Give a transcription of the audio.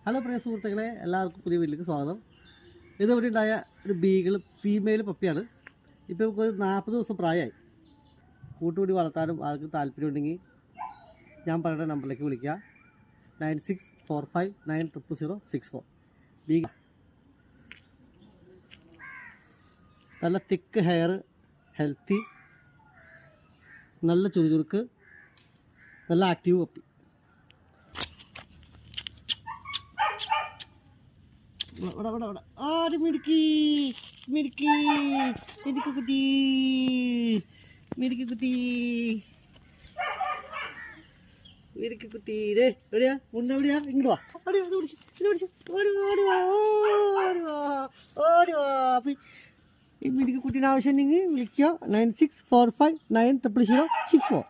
Hello പ്രിയ സുഹൃത്തുക്കളെ, എല്ലാവർക്കും പുതിയ വീട്ടിലേക്ക് സ്വാഗതം. ഇതിവിടെ ഉണ്ടായ ഒരു ബീഗിൾ ഫീമെയിൽ പപ്പിയാണ്. ഇപ്പോൾ നമുക്ക് 40 ദിവസം പ്രായമായി. കൂട്ടുകൂടി വളർത്താനും ആൾക്ക് താല്പര്യമുണ്ടെങ്കിൽ ഞാൻ പറയുന്ന നമ്പറിലേക്ക് വിളിക്കുക. 9645900064. ബീഗ നല്ല തിക്ക് ഹെയർ, ഹെൽത്തി, നല്ല ചുറുചുറുക്ക്, നല്ല ആക്റ്റീവ് പപ്പി. മിടുക്കി മിടുക്കി മിടുക്കി കുട്ടി, മിടുക്കി കുട്ടി, മിടുക്കി കുട്ടി. ഇതേ എവിടെയാ മുന്നേ, എവിടെയാ? ഇങ്ങോട്ട് വാ, ഓടി പിടിച്ച്, ഇത് പിടിച്ച്, ഓടി ഓടി വാ, ഓടി വാ, ഓടി വാ. അപ്പം ഈ മിടുക്കി കുട്ടീൻ്റെ ആവശ്യം ഉണ്ടെങ്കിൽ വിളിക്കുക. 9645900064.